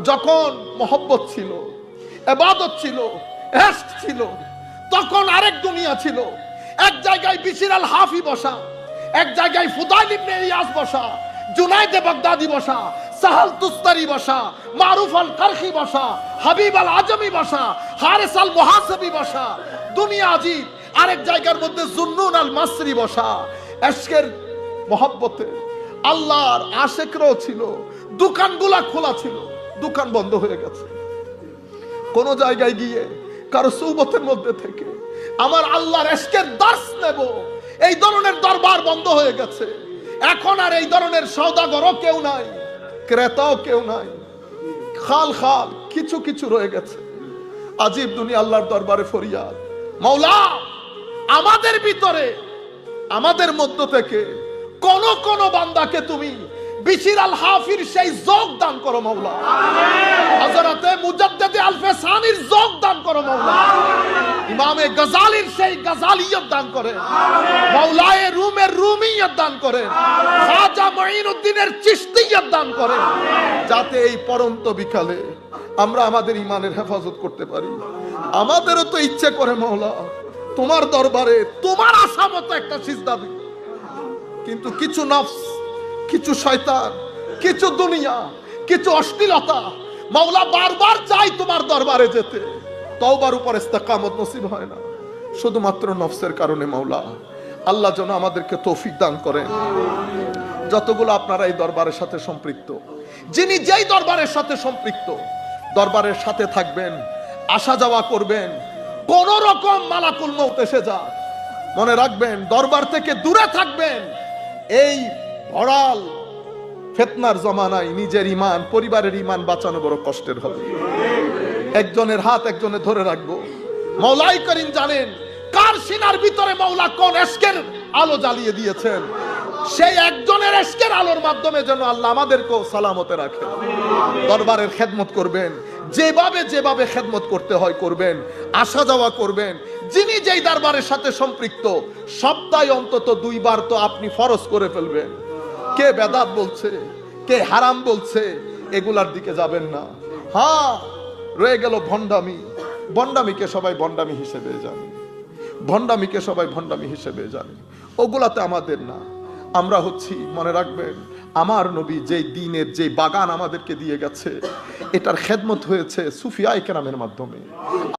যখন মহব্বত ছিল, ইবাদত ছিল, ইশক ছিল, তখন আরেক দুনিয়া ছিল। এক জায়গায় বিশির আল হাফি বসা, এক জায়গায় ফুদাইল ইবনে ইয়াস বসা, জুনাইদে বাগদাদি বসা, সাহাল তুস্তারি বসা, মারুফ আল কারখি বসা, হাবিব আল আজমি বসা, হারিস আল মুহাসিবি বসা। দুনিয়া আজিব। আরেক জায়গার মধ্যে জুন্নুন আল মাসরি বসা। ইশকের মহব্বতে আল্লাহর আশিকরাও ছিল, দোকানগুলা খোলা ছিল, দোকান বন্ধ হয়ে গেছে। কোন জায়গায় গিয়ে কারো সুবতের মধ্যে থেকে আমার আল্লাহর ইশকের দর্শ নেব, এই ধরনের দরবার বন্ধ হয়ে গেছে। এখন আর এই ধরনের সওদাগরও কেউ নাই, ক্রেতাও কেউ নাই, খাল খাল কিছু কিছু রয়ে গেছে। আজিব দুনিয়া। আল্লাহর দরবারে ফরিয়াদ, মাওলা আমাদের ভিতরে, আমাদের মধ্য থেকে কোন কোন বান্দাকে তুমি বিশির আল হাফির সেই যোগ দান করো মাওলা। হযরতে মুজাদ্দিদে আল-ফিসানির যোগ দান করো মাওলা। ইমামে গজালির সেই গজালিয়ত দান করেন। মাওলায়ে রুমের রুমিয়ত দান করেন। খাজা মুঈনুদ্দিনের চিশতিয়ত দান করেন, যাতে এই পরন্ত বিকালে আমরা আমাদের ঈমানের হেফাজত করতে পারি। আমাদেরও তো ইচ্ছে করে মাওলা তোমার দরবারে তোমার আশা মতো একটা সিজদা দিই, কিন্তু কিছু নফস, কিছু শয়তান, কিছু দুনিয়া, কিছু অশ্লীলতা মাওলা বারবার চাই তোমার দরবারে যেতে, তওবার উপর ইস্তেকামত নসিব হয় না, শুধুমাত্র নফসের কারণে। মাওলা আল্লাহ যেন আমাদেরকে তৌফিক দান করেন। যতগুলো আপনারা এই দরবারের সাথে সম্পৃক্ত, যিনি যেই দরবারের সাথে সম্পৃক্ত, দরবারের সাথে থাকবেন, আসা যাওয়া করবেন, কোন রকম মালাকুল মউত এসে যাক, মনে রাখবেন দরবার থেকে দূরে থাকবেন। এই ভরাল ফিতনার জমানায় নিজের ঈমান, পরিবারের ঈমান বাঁচানো বড় কষ্টের হবে। একজনের হাত একজনে ধরে রাখবো। মাওলাই করিম জানেন কার সিনার ভিতরে মাওলা কোন ইশকের আলো জ্বালিয়ে দিয়েছেন, সেই একজনের ইশকের আলোর মাধ্যমে যেন আল্লাহ আমাদেরকেও সালামতে রাখে। দরবারের খেদমত করবেন, যেভাবে যেভাবে খেদমত করতে হয় করবেন, আসা যাওয়া করবেন। যিনি যেই দরবারের সাথে সম্পৃক্ত, সপ্তাহে অন্তত 2 বার তো আপনি ফরজ করে ফেলবেন। কে বেদাত বলছে, কে হারাম বলছে, এগুলার দিকে যাবেন না। হ্যাঁ, রয়ে গেল ভণ্ডামি। ভণ্ডামিকে সবাই ভণ্ডামি হিসেবে জানে, ভণ্ডামিকে সবাই ভণ্ডামি হিসেবে জানে, ওগুলাতে আমাদের না। আমরা হচ্ছি, মনে রাখবেন, আমার নবী যেই দ্বীনের যে বাগান আমাদেরকে দিয়ে গেছে, এটার খেদমত হয়েছে সুফিয়ায়ে কেরামের মাধ্যমে।